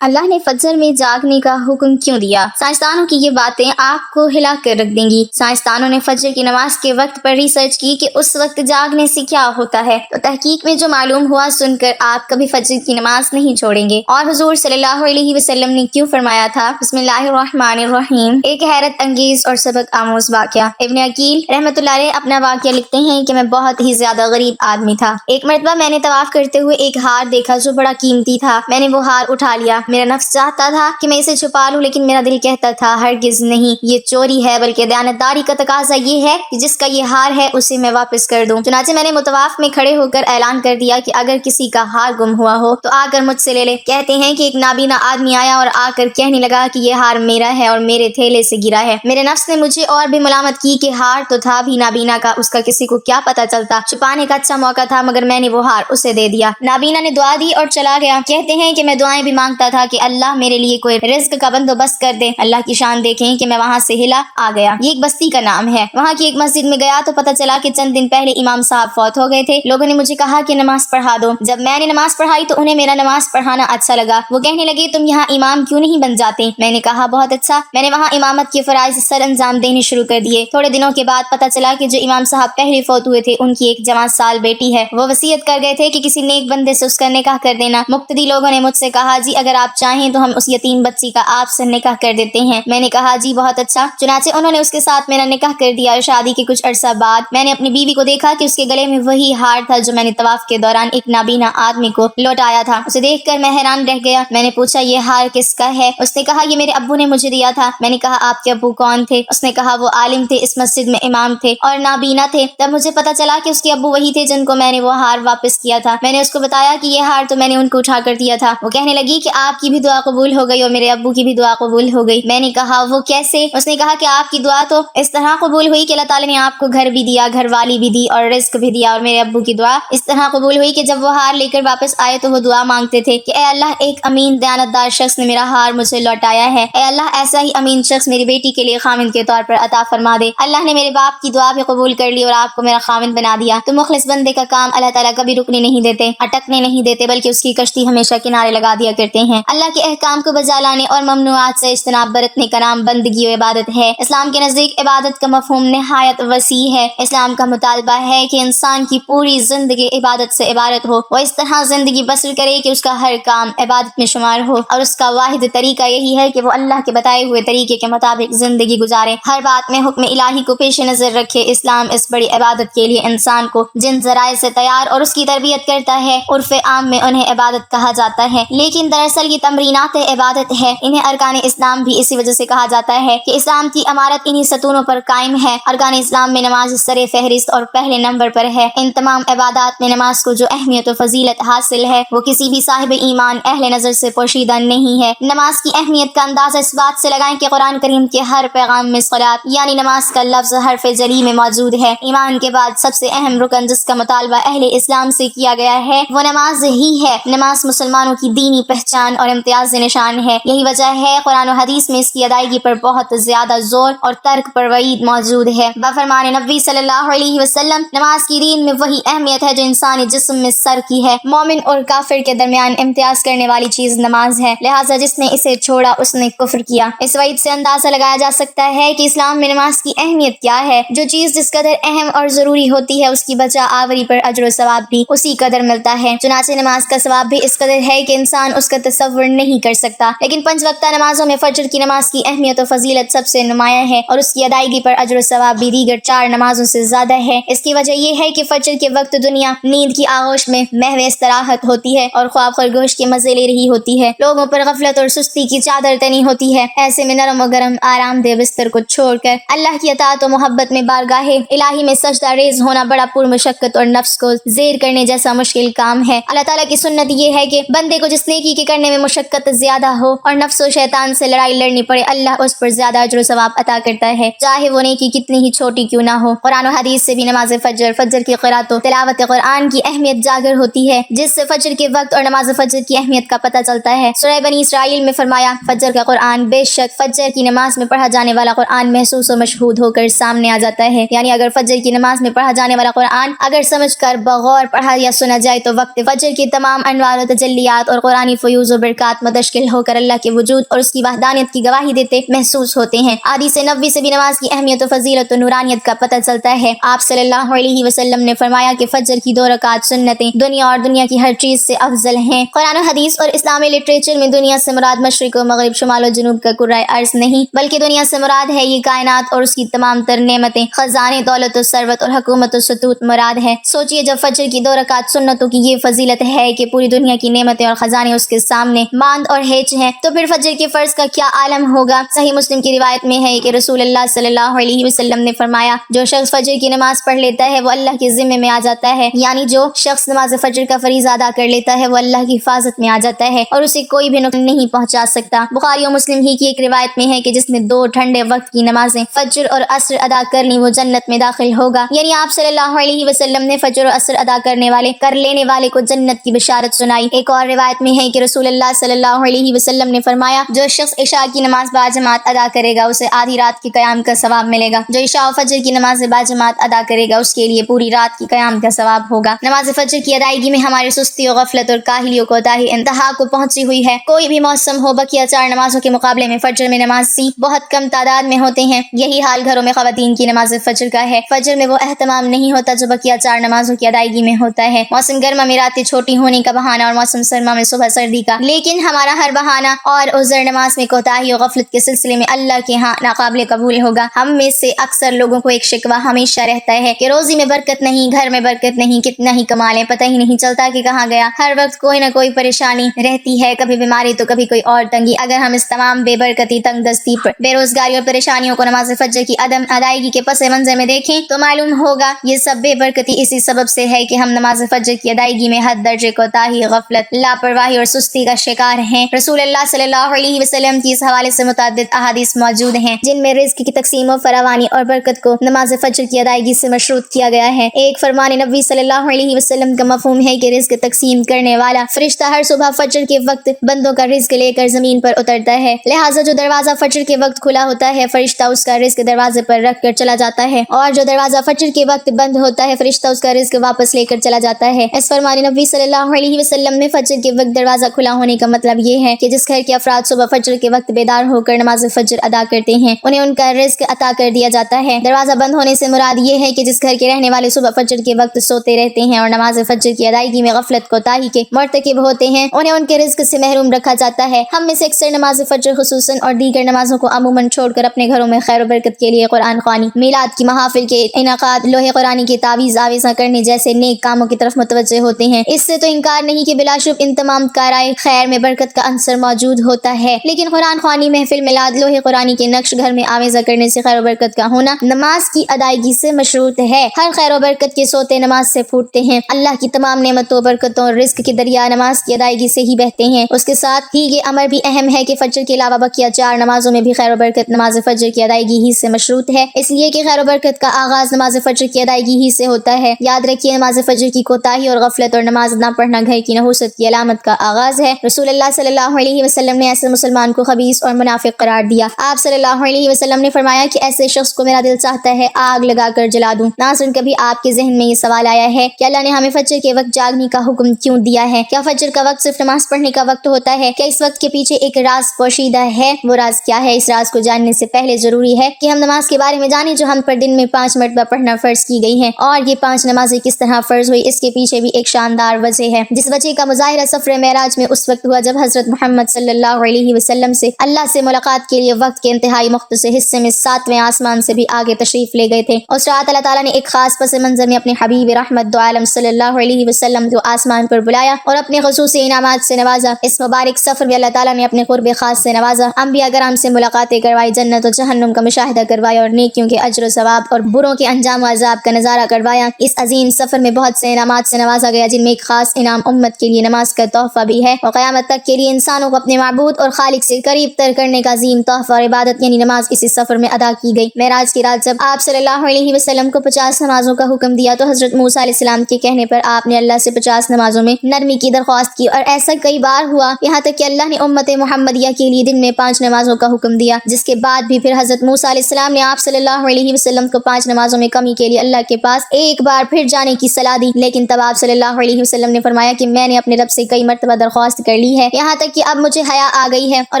اللہ نے فجر میں جاگنے کا حکم کیوں دیا؟ سائنسدانوں کی یہ باتیں آپ کو ہلا کر رکھ دیں گی۔ سائنسدانوں نے فجر کی نماز کے وقت پر ریسرچ کی کہ اس وقت جاگنے سے کیا ہوتا ہے، تو تحقیق میں جو معلوم ہوا سن کر آپ کبھی فجر کی نماز نہیں چھوڑیں گے۔ اور حضور صلی اللہ علیہ وسلم نے کیوں فرمایا تھا، بسم اللہ الرحمن الرحیم، ایک حیرت انگیز اور سبق آموز واقعہ۔ ابن عقیل رحمۃ اللہ علیہ اپنا واقعہ لکھتے ہیں کہ میں بہت ہی زیادہ غریب آدمی تھا۔ ایک مرتبہ میں نے طواف کرتے ہوئے ایک ہار دیکھا جو بڑا قیمتی تھا۔ میں نے وہ ہار اٹھا لیا۔ میرا نفس چاہتا تھا کہ میں اسے چھپا لوں، لیکن میرا دل کہتا تھا ہرگز نہیں، یہ چوری ہے، بلکہ دیانتداری کا تقاضا یہ ہے کہ جس کا یہ ہار ہے اسے میں واپس کر دوں۔ چنانچہ میں نے مطواف میں کھڑے ہو کر اعلان کر دیا کہ اگر کسی کا ہار گم ہوا ہو تو آ کر مجھ سے لے لے۔ کہتے ہیں کہ ایک نابینا آدمی آیا اور آ کر کہنے لگا کہ یہ ہار میرا ہے اور میرے تھیلے سے گرا ہے۔ میرے نفس نے مجھے اور بھی ملامت کی کہ ہار تو تھا بھی نابینا کا، اس کا کسی کو کیا پتا چلتا، چھپانے کا اچھا موقع تھا، مگر میں نے وہ ہار اسے دے دیا۔ نابینا نے دعا دی اور چلا گیا۔ کہتے ہیں کہ میں دعائیں بھی مانگتا تھا کہ اللہ میرے لیے کوئی رزق کا بندوبست کر دے۔ اللہ کی شان دیکھیں کہ میں وہاں سے ہلا آ گیا۔ یہ ایک بستی کا نام ہے۔ وہاں کی ایک مسجد میں گیا تو پتہ چلا کہ چند دن پہلے امام صاحب فوت ہو گئے تھے۔ لوگوں نے مجھے کہا کہ نماز پڑھا دو۔ جب میں نے نماز پڑھائی تو انہیں میرا نماز پڑھانا اچھا لگا۔ وہ کہنے لگے تم یہاں امام کیوں نہیں بن جاتے؟ میں نے کہا بہت اچھا۔ میں نے وہاں امامت کے فرائض سر انجام دینے شروع کر دیے۔ تھوڑے دنوں کے بعد پتہ چلا کہ جو امام صاحب پہلے فوت ہوئے تھے ان کی ایک جوان سال بیٹی ہے۔ وہ وصیت کر گئے تھے کہ کسی نیک بندے سے اس کا نکاح کر دینا۔ مقتدی لوگوں نے مجھ سے کہا جی اگر آپ چاہیں تو ہم اس یتیم بچی کا آپ سے نکاح کر دیتے ہیں۔ میں نے کہا جی بہت اچھا۔ چنانچہ انہوں نے اس کے ساتھ میرا نکاح کر دیا اور شادی کے کچھ عرصہ بعد میں نے اپنی بیوی کو دیکھا کہ اس کے گلے میں وہی ہار تھا جو میں نے طواف کے دوران ایک نابینا آدمی کو لوٹایا تھا۔ اسے دیکھ کر میں حیران رہ گیا۔ میں نے پوچھا یہ ہار کس کا ہے؟ اس نے کہا یہ میرے ابو نے مجھے دیا تھا۔ میں نے کہا آپ کے ابو کون تھے؟ اس نے کہا وہ عالم تھے، اس مسجد میں امام تھے اور نابینا تھے۔ تب مجھے پتا چلا کہ اس کے ابو وہی تھے جن کو میں نے وہ ہار واپس کیا تھا۔ میں نے اس کو بتایا کہ یہ ہار تو میں نے ان کو اٹھا کر دیا تھا۔ وہ کہنے لگی کہ آپ کی بھی دعا قبول ہو گئی اور میرے ابو کی بھی دعا قبول ہو گئی۔ میں نے کہا وہ کیسے؟ اس نے کہا کہ آپ کی دعا تو اس طرح قبول ہوئی کہ اللہ تعالیٰ نے آپ کو گھر بھی دیا، گھر والی بھی دی اور رزق بھی دیا، اور میرے ابو کی دعا اس طرح قبول ہوئی کہ جب وہ ہار لے کر واپس آئے تو وہ دعا مانگتے تھے کہ اے اللہ ایک امین دیانتدار شخص نے میرا ہار مجھے لوٹایا ہے، اے اللہ ایسا ہی امین شخص میری بیٹی کے لیے خامند کے طور پر عطا فرما دے۔ اللہ نے میرے باپ کی دعا بھی قبول کر لی اور آپ کو میرا خامند بنا دیا۔ تو مخلص بندے کا کام اللہ تعالیٰ کبھی رکنے نہیں دیتے، اٹکنے نہیں دیتے، بلکہ اس کی کشتی ہمیشہ کنارے لگا دیا کرتے ہیں۔ اللہ کے احکام کو بجا لانے اور ممنوعات سے اجتناب برتنے کا نام بندگی و عبادت ہے۔ اسلام کے نزدیک عبادت کا مفہوم نہایت وسیع ہے۔ اسلام کا مطالبہ ہے کہ انسان کی پوری زندگی عبادت سے عبارت ہو، وہ اس طرح زندگی بسر کرے کہ اس کا ہر کام عبادت میں شمار ہو، اور اس کا واحد طریقہ یہی ہے کہ وہ اللہ کے بتائے ہوئے طریقے کے مطابق زندگی گزارے، ہر بات میں حکم الہی کو پیش نظر رکھے۔ اسلام اس بڑی عبادت کے لیے انسان کو جن ذرائع سے تیار اور اس کی تربیت کرتا ہے، عرف عام میں انہیں عبادت کہا جاتا ہے، لیکن دراصل یہ تمرینات عبادت ہے۔ انہیں ارکان اسلام بھی اسی وجہ سے کہا جاتا ہے کہ اسلام کی عمارت انہی ستونوں پر قائم ہے۔ ارکان اسلام میں نماز سر فہرست اور پہلے نمبر پر ہے۔ ان تمام عبادات میں نماز کو جو اہمیت و فضیلت حاصل ہے وہ کسی بھی صاحب ایمان اہل نظر سے پوشیدہ نہیں ہے۔ نماز کی اہمیت کا اندازہ اس بات سے لگائیں کہ قرآن کریم کے ہر پیغام میں صلاۃ یعنی نماز کا لفظ حرف جلی میں موجود ہے۔ ایمان کے بعد سب سے اہم رکن جس کا مطالبہ اہل اسلام سے کیا گیا ہے وہ نماز ہی ہے۔ نماز مسلمانوں کی دینی پہچان اور امتیاز نشان ہے۔ یہی وجہ ہے قرآن و حدیث میں اس کی ادائیگی پر بہت زیادہ زور اور ترک پر وعید موجود ہے۔ بفرمان نبی صلی اللہ علیہ وسلم نماز کی دین میں وہی اہمیت ہے جو انسانی جسم میں سر کی ہے۔ مومن اور کافر کے درمیان امتیاز کرنے والی چیز نماز ہے، لہٰذا جس نے اسے چھوڑا اس نے کفر کیا۔ اس وعید سے اندازہ لگایا جا سکتا ہے کہ اسلام میں نماز کی اہمیت کیا ہے۔ جو چیز جس قدر اہم اور ضروری ہوتی ہے اس کی بجا آوری پر اجر و ثواب بھی اسی قدر ملتا ہے۔ چنانچہ نماز کا ثواب بھی اس قدر ہے کہ انسان اس کا تصور نہیں کر سکتا۔ لیکن 5 وقتہ نمازوں میں فجر کی نماز کی اہمیت و فضیلت سب سے نمایاں ہے اور اس کی ادائیگی پر اجر و ثواب بھی دیگر 4 نمازوں سے زیادہ ہے۔ اس کی وجہ یہ ہے کہ فجر کے وقت دنیا نیند کی آغوش میں محو استراحت ہوتی ہے اور خواب خرگوش کے مزے لے رہی ہوتی ہے۔ لوگوں پر غفلت اور سستی کی چادر تنی ہوتی ہے۔ ایسے میں نرم و گرم آرام دہ بستر کو چھوڑ کر اللہ کی اطاعت و محبت میں بارگاہ الہی میں سجدہ ریز ہونا بڑا پرمشقت اور نفس کو زیر کرنے جیسا مشکل کام ہے۔ اللہ تعالیٰ کی سنت یہ ہے کہ بندے کو جس نیکی کے کرنے میں مشقت زیادہ ہو اور نفس و شیطان سے لڑائی لڑنی پڑے، اللہ اس پر زیادہ اجر و ثواب عطا کرتا ہے، چاہے وہ نیکی کتنی ہی چھوٹی کیوں نہ ہو۔ قرآن و حدیث سے بھی نماز فجر کی قرات و تلاوت قرآن کی اہمیت جاگر ہوتی ہے، جس سے فجر کے وقت اور نماز فجر کی اہمیت کا پتہ چلتا ہے۔ سورہ بنی اسرائیل میں فرمایا فجر کا قرآن، بے شک فجر کی نماز میں پڑھا جانے والا قرآن محسوس و مشہود ہو کر سامنے آ جاتا ہے۔ یعنی اگر فجر کی نماز میں پڑھا جانے والا قرآن اگر سمجھ کر بغور پڑھا یا سنا جائے تو وقت فجر کی تمام انوار و تجلیات اور قرآنی فیوز و برکات متشکل ہو کر اللہ کے وجود اور اس کی وحدانیت کی گواہی دیتے محسوس ہوتے ہیں۔ حدیث نبوی سے بھی نماز کی اہمیت و فضیلت و نورانیت کا پتہ چلتا ہے۔ آپ صلی اللہ علیہ وسلم نے فرمایا کہ فجر کی 2 رکعت سنتیں دنیا اور دنیا کی ہر چیز سے افضل ہیں۔ قرآن و حدیث اور اسلامی لٹریچر میں دنیا سے مراد مشرق و مغرب، شمال و جنوب کا کرۂ ارض نہیں، بلکہ دنیا سے مراد ہے یہ کائنات اور اس کی تمام تر نعمتیں، خزانے، دولت و ثروت اور حکومت و ستوت مراد ہے۔ سوچئے جب فجر کی 2 رکعت سنتوں کی یہ فضیلت ہے کہ پوری دنیا کی نعمتیں اور خزانے اس کے سامنے ماند اور ہیچ ہیں، تو پھر فجر کے فرض کا کیا عالم ہوگا۔ صحیح مسلم کی روایت میں ہے کہ رسول اللہ صلی اللہ علیہ وسلم نے فرمایا، جو شخص فجر کی نماز پڑھ لیتا ہے وہ اللہ کے ذمے میں آ جاتا ہے، یعنی جو شخص نماز فجر کا فریضہ ادا کر لیتا ہے وہ اللہ کی حفاظت میں آ جاتا ہے اور اسے کوئی بھی نقصان نہیں پہنچا سکتا۔ بخاری و مسلم ہی کی ایک روایت میں ہے کہ جس نے 2 ٹھنڈے وقت کی نمازیں فجر اور عصر ادا کر لی وہ جنت میں داخل ہوگا، یعنی آپ صلی اللہ علیہ وسلم نے فجر اور عصر ادا کر لینے والے کو جنت کی بشارت سنائی۔ ایک اور روایت میں ہے کہ رسول اللہ صلی اللہ علیہ وسلم نے فرمایا، جو شخص عشاء کی نماز باجماعت ادا کرے گا اسے آدھی رات کے قیام کا ثواب ملے گا، جو عشاء و فجر کی نماز باجماعت ادا کرے گا اس کے لیے پوری رات کی قیام کا ثواب ہوگا۔ نماز فجر کی ادائیگی میں ہماری سستی و غفلت اور کاہلی و کوتاہی انتہا کو پہنچی ہوئی ہے۔ کوئی بھی موسم ہو، بقیہ 4 نمازوں کے مقابلے میں فجر میں نمازی بہت کم تعداد میں ہوتے ہیں۔ یہی حال گھروں میں خواتین کی نماز فجر کا ہے۔ فجر میں وہ اہتمام نہیں ہوتا جو بقیہ 4 نمازوں کی ادائیگی میں ہوتا ہے۔ موسم گرما میں راتیں چھوٹی ہونے کا بہانہ اور موسم سرما میں صبح سردی کا، لیکن ہمارا ہر بہانہ اور عذر نماز میں کوتاہی و غفلت کے سلسلے میں اللہ کے ہاں ناقابل قبول ہوگا۔ ہم میں سے اکثر لوگوں کو ایک شکوہ ہمیشہ رہتا ہے کہ روزی میں برکت نہیں، گھر میں برکت نہیں، کتنا ہی کما لیں پتہ ہی نہیں چلتا کہ کہاں گیا۔ ہر وقت کوئی نہ کوئی پریشانی رہتی ہے، کبھی بیماری تو کبھی کوئی اور تنگی۔ اگر ہم اس تمام بے برکتی، تنگ دستی، بے روزگاری اور پریشانیوں کو نماز فجر کی عدم ادائیگی کے پس منظر میں دیکھیں تو معلوم ہوگا یہ سب بے برکتی اسی سبب سے ہے کہ ہم نماز فجر کی ادائیگی میں حد درجے کوتاہی، غفلت، لاپرواہی اور سستی کا شکار ہیں۔ رسول اللہ صلی اللہ علیہ وسلم کی اس حوالے سے متعدد احادیث موجود ہیں جن میں رزق کی تقسیم و فراوانی اور برکت کو نماز فجر کی ادائیگی سے مشروط کیا گیا ہے۔ ایک فرمان نبوی صلی اللہ علیہ وسلم کا مفہوم ہے کہ رزق تقسیم کرنے والا فرشتہ ہر صبح فجر کے وقت بندوں کا رزق لے کر زمین پر اترتا ہے، لہٰذا جو دروازہ فجر کے وقت کھلا ہوتا ہے فرشتہ اس کا رزق دروازے پر رکھ کر چلا جاتا ہے، اور جو دروازہ فجر کے وقت بند ہوتا ہے فرشتہ اس کا رزق واپس لے کر چلا جاتا ہے۔ اس فرمان نبوی صلی اللہ علیہ وسلم میں فجر کے وقت دروازہ کھلا ہونے کا مطلب یہ ہے کہ جس گھر کے افراد صبح فجر کے وقت بیدار ہو کر نماز فجر ادا کرتے ہیں انہیں ان کا رزق عطا کر دیا جاتا ہے۔ دروازہ بند ہونے سے مراد یہ ہے کہ جس گھر کے رہنے والے صبح فجر کے وقت سوتے رہتے ہیں اور نماز فجر کی ادائیگی میں غفلت کوتاہی کے مرتکب ہوتے ہیں انہیں ان کے رزق سے محروم رکھا جاتا ہے۔ ہم میں سے اکثر نماز فجر خصوصاً اور دیگر نمازوں کو عموماً چھوڑ کر اپنے گھروں میں خیر و برکت کے لیے قرآن خوانی، میلاد کی محافل کے انعقاد، لوح قرآنی کے تعویذ آویزاں کرنے جیسے نیک کاموں کی طرف متوجہ ہوتے ہیں۔ اس سے تو انکار نہیں کہ بلا شبہ ان تمام کارائے خیر میں برکت کا عنصر موجود ہوتا ہے، لیکن قرآن خوانی، محفل، میلاد، لوح قرآنی کے نقش گھر میں آویزاں کرنے سے خیر و برکت کا ہونا نماز کی ادائیگی سے مشروط ہے۔ ہر خیر و برکت کے سوتے نماز سے پھوٹتے ہیں۔ اللہ کی تمام نعمتوں، برکتوں اور رزق کے دریا نماز کی ادائیگی سے ہی بہتے ہیں۔ اس کے ساتھ ہی یہ امر بھی اہم ہے کہ فجر کے علاوہ بقیہ 4 نمازوں میں بھی خیر و برکت نماز فجر کی ادائیگی ہی سے مشروط ہے، اس لیے کہ خیر و برکت کا آغاز نماز فجر کی ادائیگی ہی سے ہوتا ہے۔ یاد رکھیے نماز فجر کی کوتاہی اور غفلت اور نماز نہ پڑھنا گھر کی نحوست کی علامت کا آغاز ہے۔ رسول اللہ صلی اللہ علیہ وسلم نے ایسے مسلمان کو خبیث اور منافق قرار دیا۔ آپ صلی اللہ علیہ وسلم نے فرمایا کہ ایسے شخص کو میرا دل چاہتا ہے آگ لگا کر جلا دوں۔ ناظرین، کبھی آپ کے ذہن میں یہ سوال آیا ہے کہ اللہ نے ہمیں فجر کے وقت جاگنے کا حکم کیوں دیا ہے؟ کیا فجر کا وقت صرف نماز پڑھنے کا وقت ہوتا ہے؟ کیا اس وقت کے پیچھے ایک راز پوشیدہ ہے؟ وہ راز کیا ہے؟ اس راز کو جاننے سے پہلے ضروری ہے کہ ہم نماز کے بارے میں جانیں جو ہم پر دن میں 5 مرتبہ پڑھنا فرض کی گئی ہیں، اور یہ 5 نمازیں کس طرح فرض ہوئی اس کے پیچھے بھی ایک شاندار وجہ ہے، جس وجہ کا مظاہرہ سفر معراج میں اس وقت ہوا جب حضرت محمد صلی اللہ علیہ وسلم سے اللہ سے ملاقات کے لیے وقت کے انتہائی مختصر حصے میں 7ویں آسمان سے بھی آگے تشریف لے گئے تھے۔ اس رات اللہ تعالیٰ نے ایک خاص پس منظر میں اپنے حبیب رحمت دو عالم صلی اللہ علیہ وسلم کو آسمان پر بلایا اور اپنے خصوصی انعامات سے نوازا۔ اس مبارک سفر میں اللہ تعالیٰ نے اپنے قرب خاص سے نوازا، انبیاء کرام سے ملاقاتیں کروائی، جنت و جہنم کا مشاہدہ کروایا اور نیکیوں کے اجر و ثواب اور بروں کے انجام و عذاب کا نظارہ کروایا۔ اس عظیم سفر میں بہت سے انعامات سے نوازا گیا جن میں ایک خاص انعام امت کے لیے نماز کا تحفہ بھی ہے، اور قیامت تک کے لیے انسانوں کو اپنے معبود اور خالق سے قریب تر کرنے کا عظیم تحفہ اور عبادت یعنی نماز اسی سفر میں ادا کی گئی۔ معراج کی رات جب آپ صلی اللہ علیہ وسلم کو 50 نمازوں کا حکم دیا تو حضرت موسیٰ علیہ السلام کے کہنے پر آپ نے اللہ سے 50 نمازوں میں نرمی کی درخواست کی، اور ایسا کئی بار ہوا یہاں تک کہ اللہ نے امت محمدیہ کے لیے دن میں 5 نمازوں کا حکم دیا، جس کے بعد بھی پھر حضرت موسیٰ علیہ السلام نے آپ صلی اللہ علیہ وسلم کو 5 نمازوں میں کمی کے لیے اللہ کے پاس ایک بار پھر جانے کی صلاح دی، لیکن تب آپ صلی اللہ علیہ وسلم نے فرمایا کہ میں نے اپنے رب سے کئی مرتبہ درخواست کر کر لی ہے، یہاں تک کہ اب مجھے حیا آ گئی ہے اور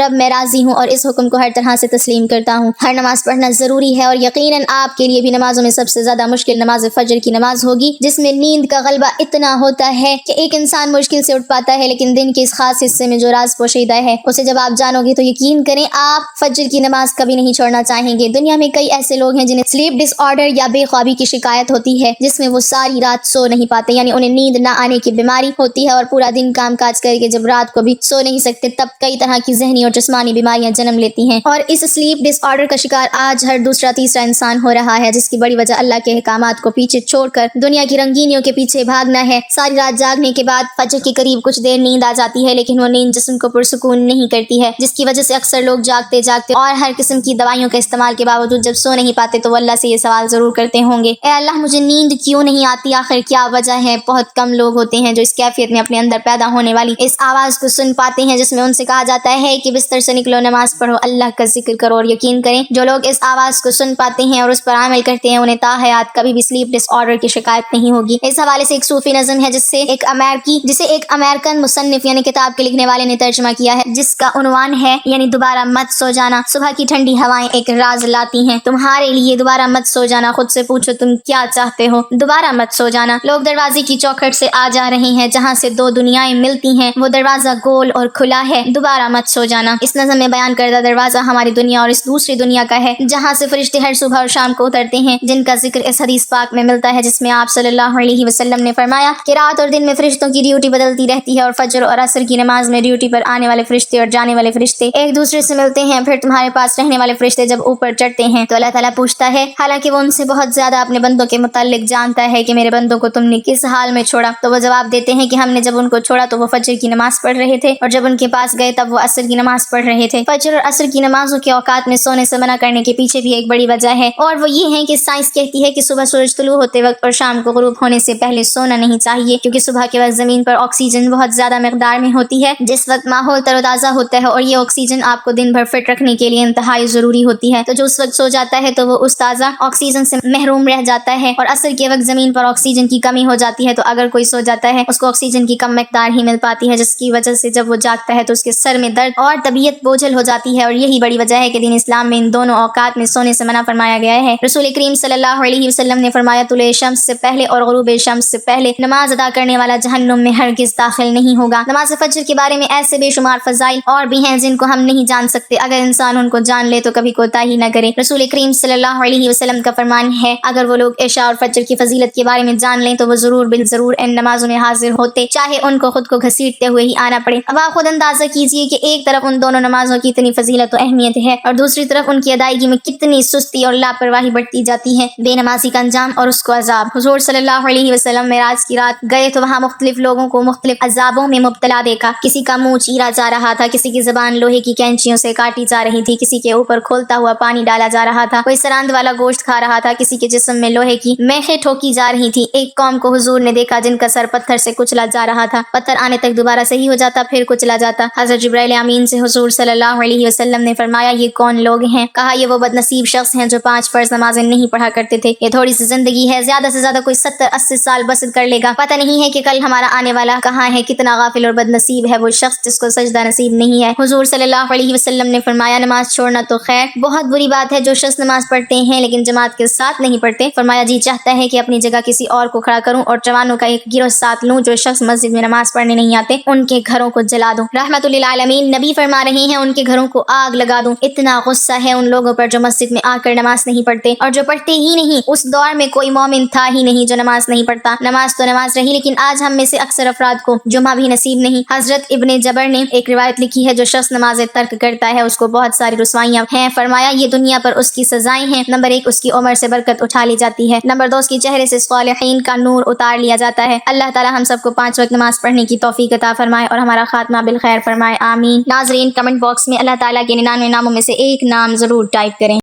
اب میں راضی ہوں اور اس حکم کو ہر طرح سے تسلیم کرتا ہوں۔ ہر نماز پڑھنا ضروری ہے اور یقیناً آپ کے لیے بھی نمازوں میں سب سے زیادہ مشکل نماز فجر کی نماز ہوگی، جس میں نیند کا غلبہ اتنا ہوتا ہے کہ ایک انسان مشکل سے اٹھ پاتا ہے، لیکن دن کے اس خاص حصے میں جو راز پوشیدہ ہے اسے جب آپ جانو گے تو یقین کریں آپ فجر کی نماز کبھی نہیں چھوڑنا چاہیں گے۔ دنیا میں کئی ایسے لوگ ہیں جنہیں سلیپ ڈس آرڈر یا بے خوابی کی شکایت ہوتی ہے، جس میں وہ ساری رات سو نہیں پاتے، یعنی انہیں نیند نہ آنے کی بیماری ہوتی ہے اور پورا دن کام کاج کر کے جب رات کو بھی سو نہیں سکتے تب کئی طرح کی ذہنی اور جسمانی بیماریاں جنم لیتی ہیں، اور اس سلیپ ڈس آرڈر کا شکار آج ہر دوسرا تیسرا انسان ہو رہا ہے، جس کی بڑی وجہ اللہ کے احکامات کو پیچھے چھوڑ کر دنیا کی رنگینیوں کے پیچھے بھاگنا ہے۔ ساری رات جاگنے کے بعد فجر کے قریب کچھ دیر نیند آ جاتی ہے، لیکن وہ نیند جسم کو پرسکون نہیں کرتی ہے، جس کی وجہ سے اکثر لوگ جاگتے اور ہر قسم کی دوائیوں کے استعمال کے باوجود جب سو نہیں پاتے تو وہ اللہ سے یہ سوال ضرور کرتے ہوں گے، اے اللہ مجھے نیند کیوں نہیں آتی، آخر کیا وجہ ہے؟ بہت کم لوگ ہوتے ہیں جو اس کیفیت میں اپنے اندر پیدا ہونے والی اس آواز کو سن پاتے ہیں جس میں ان سے کہا جاتا ہے کہ بستر سے نکلو، نماز پڑھو، اللہ کا ذکر کرو، اور یقین کریں جو لوگ اس آواز کو سن پاتے ہیں اور اس پر عمل کرتے ہیں انہیں تا حیات کبھی بھی سلیپ ڈس آرڈر کی شکایت نہیں ہوگی۔ اس حوالے سے ایک صوفی نظم ہے جسے ایک امریکن مصنف یعنی کتاب کے لکھنے والے نے ترجمہ کیا ہے، جس کا عنوان ہے یعنی دوبارہ مت سو جانا۔ صبح کی ٹھنڈی ہوائیں ایک راز لاتی ہیں تمہارے لیے، دوبارہ مت سو جانا، خود سے پوچھو تم کیا چاہتے ہو، دوبارہ مت سو جانا۔ لوگ دروازے کی چوکھٹ سے آ جا رہے ہیں جہاں سے دو دنیایں ملتی ہیں، وہ دروازہ گول اور کھلا ہے، دوبارہ مت سو جانا۔ اس نظم میں بیان کردہ دروازہ ہماری دنیا اور اس دوسری دنیا کا ہے جہاں سے فرشتے ہر صبح اور شام کو اترتے ہیں، جن کا ذکر اس حدیث پاک میں ملتا ہے جس میں آپ صلی اللہ علیہ وسلم نے فرمایا کہ رات اور دن میں فرشتوں کی ڈیوٹی بدلتی رہتی ہے، اور فجر اور عصر کی نماز میں ڈیوٹی پر آنے والے فرشتے اور جانے والے فرشتے ایک دوسرے سے ملتے ہیں، پھر تمہارے پاس رہنے والے فرشتے جب اوپر چڑھتے ہیں تو اللہ تعالیٰ پوچھتا ہے، حالانکہ وہ ان سے بہت زیادہ اپنے بندوں کے متعلق جانتا ہے، کہ میرے بندوں کو تم نے کس حال میں چھوڑا؟ تو وہ جواب دیتے ہیں کہ ہم نے جب ان کو چھوڑا تو وہ فجر کی نماز پڑھ رہے تھے، اور جب ان کے پاس گئے تب وہ عصر کی نماز پڑھ رہے تھے۔ فجر اور عصر کی نمازوں کے اوقات میں سونے سے منع کرنے کے پیچھے بھی ایک بڑی وجہ ہے، اور وہ یہ ہے کہ سائنس کہتی ہے کہ صبح سورج طلوع ہوتے وقت اور شام کو غروب ہونے سے پہلے سونا نہیں چاہیے، کیونکہ صبح کے وقت زمین پر آکسیجن بہت زیادہ مقدار میں ہوتی ہے، جس وقت ماحول تر و تازہ ہوتا ہے، اور یہ آکسیجن آپ کو دن بھر فٹ رکھنے کے لیے انتہائی ضروری ہوتی ہے، تو جو اس وقت سو جاتا ہے تو وہ اس تازہ آکسیجن سے محروم رہ جاتا ہے، اور عصر کے وقت زمین پر آکسیجن کی کمی ہو جاتی ہے، تو اگر کوئی سو جاتا ہے اس کو آکسیجن کی کم مقدار ہی مل پاتی ہے، جس کی وجہ سے جب وہ جاگتا ہے تو اس کے سر میں درد اور طبیعت بوجھل ہو جاتی ہے، اور یہی بڑی وجہ ہے کہ دین اسلام میں ان دونوں اوقات میں سونے سے منع فرمایا گیا ہے۔ رسول کریم صلی اللہ علیہ وسلم نے فرمایا، طلوع شمس سے پہلے اور غروب شمس سے پہلے نماز ادا کرنے والا جہنم میں ہرگز داخل نہیں ہوگا۔ نماز فجر کے بارے میں ایسے بے شمار فضائل اور بھی ہیں جن کو ہم نہیں جان سکتے، اگر انسان ان کو جان لے تو کبھی کوتاہی نہ کرے۔ رسول کریم صلی اللہ علیہ وسلم کا فرمان ہے، اگر وہ لوگ عشاء اور فجر کی فضیلت کے بارے میں جان لیں تو وہ ضرور بالضرور ان نمازوں میں حاضر ہوتے، چاہے ان کو خود کو گھسیٹتے ہوئے ہی آنا پڑے۔ اب آپ خود اندازہ کیجئے کہ ایک طرف ان دونوں نمازوں کی اتنی فضیلت و اہمیت ہے، اور دوسری طرف ان کی ادائیگی میں کتنی سستی اور لاپرواہی بڑھتی جاتی ہے۔ بے نمازی کا انجام اور اس کو عذاب۔ حضور صلی اللہ علیہ وسلم معراج کی رات گئے تو وہاں مختلف لوگوں کو مختلف عذابوں میں مبتلا دیکھا، کسی کا منہ چیرا جا رہا تھا، کسی کی زبان لوہے کی کینچیوں سے کاٹی جا رہی تھی، کسی کے اوپر کھولتا ہوا پانی ڈالا جا رہا تھا، کوئی سراند والا گوشت کھا رہا تھا، کسی کے جسم میں لوہے کی میخیں ٹھوکی جا رہی تھی۔ ایک قوم کو حضور نے دیکھا جن کا سر پتھر سے کچلا جا رہا تھا، پتھر آنے تک دوبارہ صحیح ہو جاتا پھر کچلا جاتا۔ حضرت جبرائیل امین سے حضور صلی اللہ علیہ وسلم نے فرمایا، یہ کون لوگ ہیں؟ کہا، یہ وہ بدنصیب شخص ہیں جو 5 فرض نمازیں نہیں پڑھا کرتے تھے۔ یہ تھوڑی سی زندگی ہے، زیادہ سے زیادہ کوئی 70-80 سال بسر کر لے گا، پتہ نہیں ہے کہ کل ہمارا آنے والا کہاں ہے۔ کتنا غافل اور بدنصیب ہے وہ شخص جس کو سجدہ نصیب نہیں ہے۔ حضور صلی اللہ علیہ وسلم نے فرمایا، نماز چھوڑنا تو خیر بہت بری بات ہے، جو شخص نماز پڑھتے ہیں لیکن جماعت کے ساتھ نہیں پڑھتے۔ فرمایا، جی چاہتا ہے کہ اپنی جگہ کسی اور کو کھڑا کروں اور جوانوں کا ایک گروہ ساتھ لوں جو شخص مسجد میں نماز پڑھنے نہیں آتے، ان کے گھروں کو جلا دوں۔ رحمت للعالمین نبی فرما رہے ہیں، ان کے گھروں کو آگ لگا دوں۔ اتنا غصہ ہے ان لوگوں پر جو مسجد میں آ کر نماز نہیں پڑھتے، اور جو پڑھتے ہی نہیں۔ اس دور میں کوئی مومن تھا ہی نہیں جو نماز نہیں پڑھتا۔ نماز تو نماز رہی، لیکن آج ہم میں سے اکثر افراد کو جمعہ بھی نصیب نہیں۔ حضرت ابن جبر نے ایک روایت لکھی ہے، جو شخص نماز ترک کرتا ہے اس کو بہت ساری رسوائیاں ہیں۔ فرمایا، یہ دنیا پر اس کی سزائیں ہیں، نمبر 1 اس کی عمر سے برکت اٹھا لی جاتی ہے، نمبر 2 اس کے چہرے سے صالحین کا نور اتار لیا جاتا ہے۔ اللہ تعالی ہم سب کو 5 وقت نماز پڑھنے کی توفیق عطا فرمائے اور ہمارا خاتمہ بالخیر فرمائے، آمین۔ ناظرین، کمنٹ باکس میں اللہ تعالیٰ کے 99 ناموں میں سے ایک نام ضرور ٹائپ کریں۔